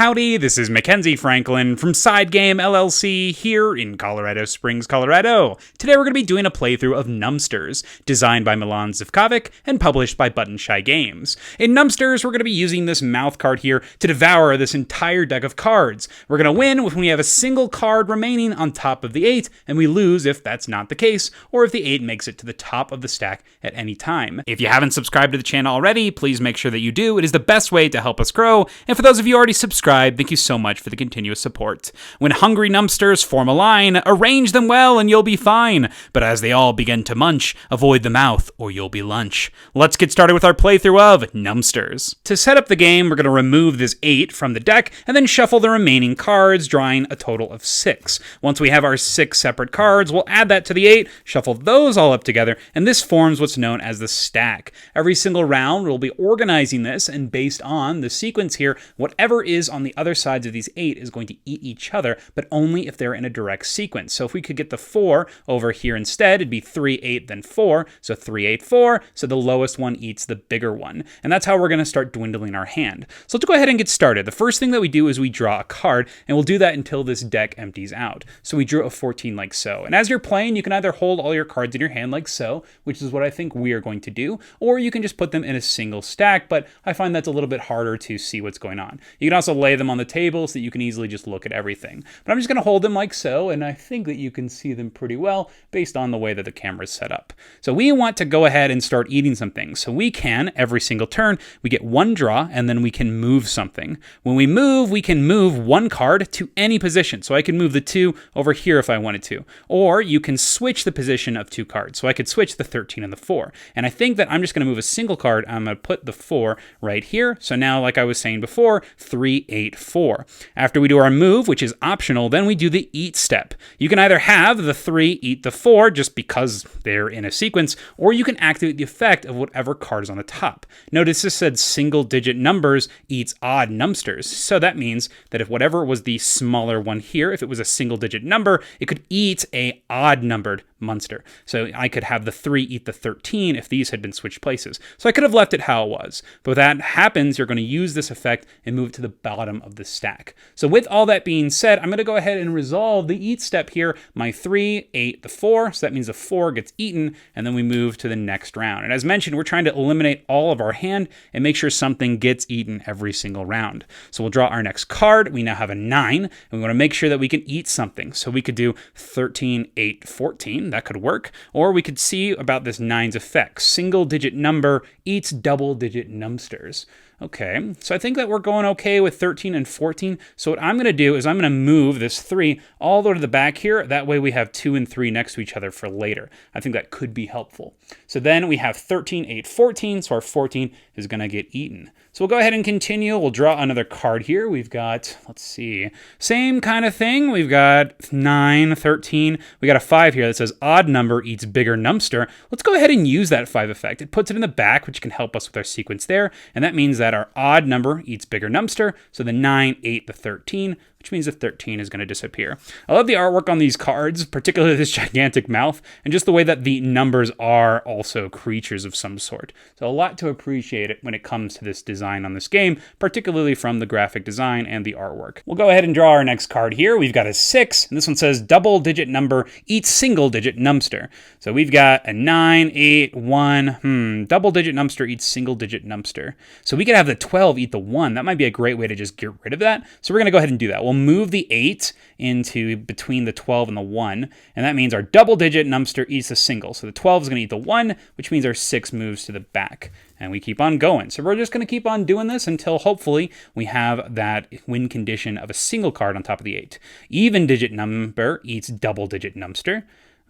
Howdy, this is Mackenzie Franklin from SideGame LLC here in Colorado Springs, Colorado. Today we're going to be doing a playthrough of Numbsters, designed by Milan Zivkovic and published by Button Shy Games. In Numbsters, we're going to be using this mouth card here to devour this entire deck of cards. We're going to win when we have a single card remaining on top of the 8, and we lose if that's not the case, or if the 8 makes it to the top of the stack at any time. If you haven't subscribed to the channel already, please make sure that you do. It is the best way to help us grow, and for those of you already subscribed, thank you so much for the continuous support. When hungry Numbsters form a line, arrange them well and you'll be fine. But as they all begin to munch, avoid the mouth or you'll be lunch. Let's get started with our playthrough of Numbsters. To set up the game, we're going to remove this 8 from the deck and then shuffle the remaining cards, drawing a total of 6. Once we have our 6 separate cards, we'll add that to the 8, shuffle those all up together, and this forms what's known as the stack. Every single round, we'll be organizing this, and based on the sequence here, whatever is on the other sides of these 8 is going to eat each other, but only if they're in a direct sequence. So if we could get the 4 over here instead, it'd be 3, 8, then 4. So 3, 8, 4. So the lowest one eats the bigger one. And that's how we're going to start dwindling our hand. So let's go ahead and get started. The first thing that we do is we draw a card, and we'll do that until this deck empties out. So we drew a 14 like so. And as you're playing, you can either hold all your cards in your hand like so, which is what I think we are going to do, or you can just put them in a single stack, but I find that's a little bit harder to see what's going on. You can also lay them on the table so that you can easily just look at everything. But I'm just going to hold them like so, and I think that you can see them pretty well based on the way that the camera is set up. So we want to go ahead and start eating some things. So we can, every single turn, we get one draw, and then we can move something. When we can move one card to any position. So I can move the 2 over here if I wanted to. Or you can switch the position of 2 cards. So I could switch the 13 and the 4. And I think that I'm just going to move a single card. I'm going to put the 4 right here. So now, like I was saying before, 3, 8, 4. After we do our move, which is optional, then we do the eat step. You can either have the 3 eat the 4 just because they're in a sequence, or you can activate the effect of whatever card is on the top. Notice this said single digit numbers eats odd Numbsters. So that means that if whatever was the smaller one here, if it was a single digit number, it could eat a odd numbered monster. So I could have the 3 eat the 13 if these had been switched places. So I could have left it how it was. But when that happens, you're going to use this effect and move it to the bottom of the stack. So with all that being said, I'm going to go ahead and resolve the eat step here. My 3 ate the 4, so that means the 4 gets eaten, and then we move to the next round. And as mentioned, we're trying to eliminate all of our hand and make sure something gets eaten every single round. So we'll draw our next card. We now have a 9, and we want to make sure that we can eat something. So we could do 13, 8, 14. That could work. Or we could see about this 9's effect. Single digit number eats double digit Numbsters. Okay, so I think that we're going okay with 13 and 14. So what I'm going to do is I'm going to move this 3 all the way to the back here. That way we have 2 and 3 next to each other for later. I think that could be helpful. So then we have 13, 8, 14. So our 14 is going to get eaten. So we'll go ahead and continue. We'll draw another card here. We've got, let's see, same kind of thing. We've got 9, 13. We got a 5 here that says odd number eats bigger Numbster. Let's go ahead and use that 5 effect. It puts it in the back, which can help us with our sequence there. And that means that our odd number eats bigger Numbster. So the 9 ate the 13, which means the 13 is going to disappear. I love the artwork on these cards, particularly this gigantic mouth, and just the way that the numbers are also creatures of some sort. So a lot to appreciate it when it comes to this design on this game, particularly from the graphic design and the artwork. We'll go ahead and draw our next card here. We've got a 6, and this one says double digit number eats single digit Numbster. So we've got a 9, 8, 1, double digit Numbster eats single digit Numbster. So we could have the 12 eat the 1. That might be a great way to just get rid of that. So we're going to go ahead and do that. We'll move the 8 into between the 12 and the 1, and that means our double digit Numbster eats a single. So the 12 is going to eat the 1, which means our 6 moves to the back. And we keep on going. So we're just going to keep on doing this until hopefully we have that win condition of a single card on top of the 8. Even digit number eats double digit Numbster.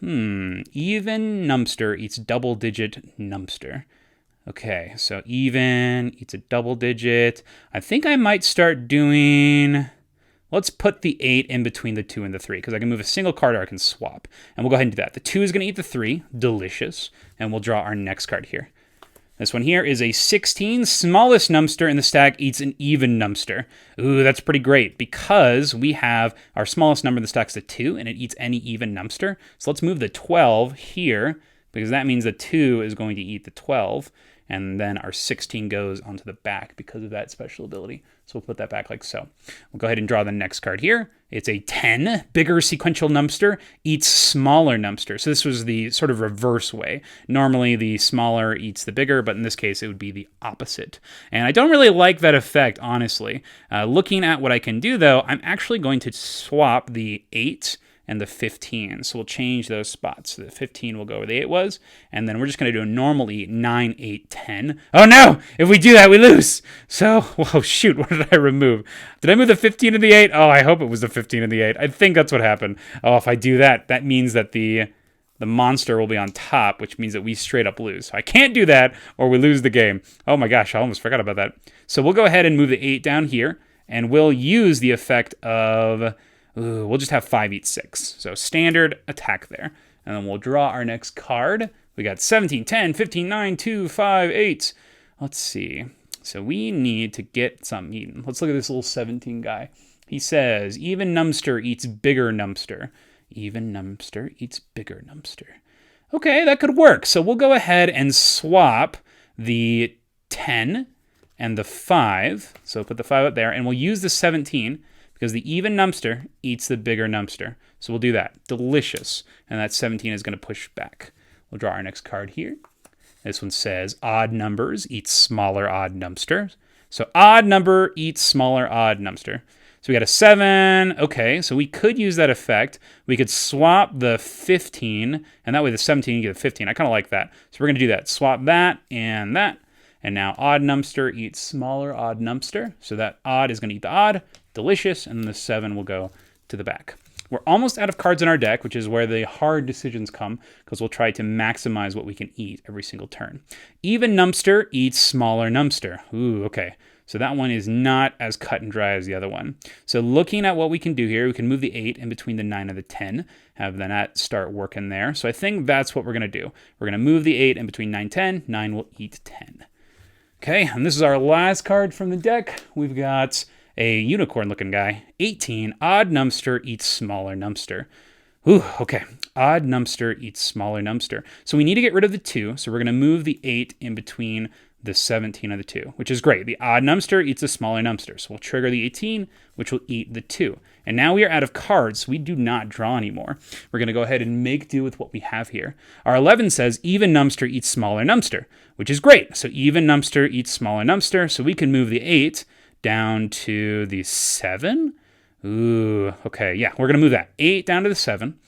Even Numbster eats double digit Numbster. Okay, so even eats a double digit. I think I might start doing... Let's put the 8 in between the 2 and the 3, because I can move a single card or I can swap. And we'll go ahead and do that. The 2 is going to eat the 3. Delicious. And we'll draw our next card here. This one here is a 16. Smallest Numbster in the stack eats an even Numbster. Ooh, that's pretty great, because we have our smallest number in the stack is a 2, and it eats any even Numbster. So let's move the 12 here, because that means the 2 is going to eat the 12. and then our 16 goes onto the back because of that special ability. So we'll put that back like so. We'll go ahead and draw the next card here. It's a 10. Bigger sequential Numbster eats smaller Numbster. So this was the sort of reverse way. Normally the smaller eats the bigger, but in this case it would be the opposite. And I don't really like that effect, honestly. Looking at what I can do though, I'm actually going to swap the 8 and the 15. So we'll change those spots. So the 15 will go where the 8 was, and then we're just going to do a normal eat, 9, 8, 10. Oh no! If we do that, we lose! So, whoa, shoot, what did I remove? Did I move the 15 and the 8? Oh, I hope it was the 15 and the 8. I think that's what happened. Oh, if I do that, that means that the monster will be on top, which means that we straight up lose. So I can't do that, or we lose the game. Oh my gosh, I almost forgot about that. So we'll go ahead and move the 8 down here, and we'll use the effect of... we'll just have 5 eat 6. So standard attack there. And then we'll draw our next card. We got 17, 10, 15, 9, 2, 5, 8. Let's see. So we need to get something eaten. Let's look at this little 17 guy. He says, even Numbster eats bigger Numbster. Even Numbster eats bigger Numbster. Okay, that could work. So we'll go ahead and swap the 10 and the 5. So put the 5 up there. And we'll use the 17 because the even Numbster eats the bigger Numbster. So we'll do that. Delicious. And that 17 is going to push back. We'll draw our next card here. This one says, odd numbers eat smaller odd Numbsters. So odd number eats smaller odd Numbster. So we got a 7. Okay, so we could use that effect. We could swap the 15, and that way the 17 you get a 15. I kind of like that. So we're going to do that. Swap that and that. And now odd Numbster eats smaller odd Numbster. So that odd is going to eat the odd. Delicious. And the 7 will go to the back. We're almost out of cards in our deck, which is where the hard decisions come, because we'll try to maximize what we can eat every single turn. Even Numbster eats smaller Numbster. Ooh, okay. So that one is not as cut and dry as the other one. So looking at what we can do here, we can move the 8 in between the 9 and the 10, have the net start working there. So I think that's what we're going to do. We're going to move the 8 in between 9 and 10. 9 will eat 10. Okay, and this is our last card from the deck. We've got a unicorn-looking guy. 18, odd Numbster eats smaller Numbster. Ooh, okay. Odd Numbster eats smaller Numbster. So we need to get rid of the 2, so we're going to move the 8 in between the 17 and the 2, which is great. The odd Numbster eats a smaller Numbster, so we'll trigger the 18, which will eat the 2. And now we are out of cards, so we do not draw anymore. We're going to go ahead and make do with what we have here. Our 11 says, even Numbster eats smaller Numbster, which is great. So even Numbster eats smaller Numbster, so we can move the 8 down to the 7. Ooh, okay, yeah, we're going to move that 8 down to the 7.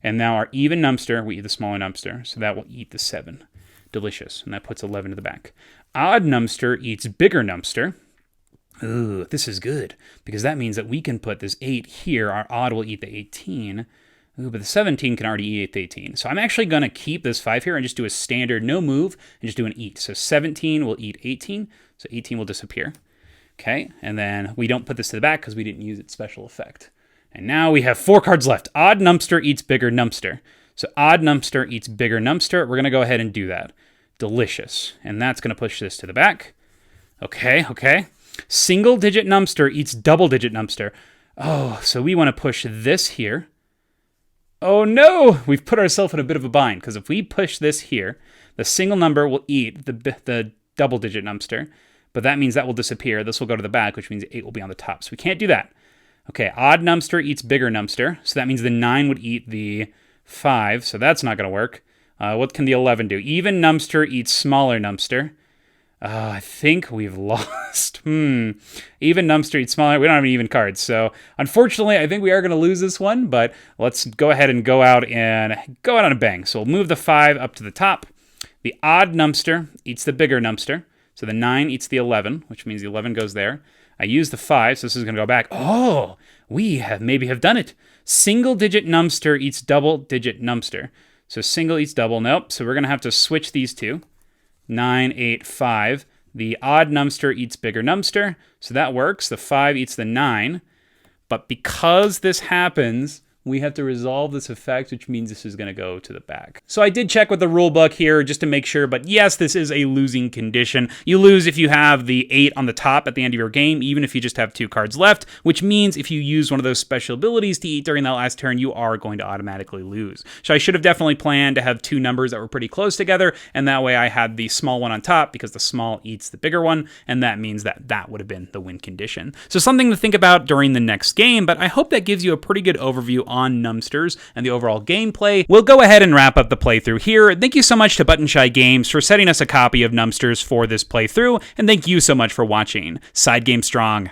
And now our even Numbster, we eat the smaller Numbster, so that will eat the 7. Delicious, and that puts 11 to the back. Odd Numbster eats bigger Numbster. Ooh, this is good, because that means that we can put this 8 here. Our odd will eat the 18. Ooh, but the 17 can already eat the 18. So I'm actually going to keep this 5 here and just do a standard no move and just do an eat. So 17 will eat 18, so 18 will disappear. Okay, and then we don't put this to the back because we didn't use its special effect. And now we have 4 cards left. Odd Numbster eats bigger Numbster. So odd Numbster eats bigger Numbster. We're going to go ahead and do that. Delicious. And that's going to push this to the back. Okay. Single-digit Numbster eats double-digit Numbster. Oh, so we want to push this here. Oh no! We've put ourselves in a bit of a bind, because if we push this here, the single number will eat the double-digit Numbster. But that means that will disappear. This will go to the back, which means 8 will be on the top. So we can't do that. Okay, odd Numbster eats bigger Numbster. So that means the 9 would eat the 5. So that's not going to work. What can the 11 do? Even Numbster eats smaller Numbster. I think we've lost. Even Numbster eats smaller. We don't have any even cards. So unfortunately, I think we are going to lose this one. But let's go ahead and go out on a bang. So we'll move the 5 up to the top. The odd Numbster eats the bigger Numbster. So the 9 eats the 11, which means the 11 goes there. I use the 5, so this is going to go back. Oh, we maybe have done it. Single-digit Numbster eats double-digit Numbster. So single eats double. Nope. So we're going to have to switch these two. 9, 8, 5. The odd Numbster eats bigger Numbster. So that works. The 5 eats the 9. But because this happens, we have to resolve this effect, which means this is going to go to the back. So I did check with the rule book here just to make sure, but yes, this is a losing condition. You lose if you have the 8 on the top at the end of your game, even if you just have 2 cards left, which means if you use one of those special abilities to eat during that last turn, you are going to automatically lose. So I should have definitely planned to have 2 numbers that were pretty close together, and that way I had the small one on top because the small eats the bigger one, and that means that that would have been the win condition. So something to think about during the next game, but I hope that gives you a pretty good overview on Numbsters and the overall gameplay. We'll go ahead and wrap up the playthrough here. Thank you so much to Button Shy Games for setting us a copy of Numbsters for this playthrough, and thank you so much for watching. SideGame Strong.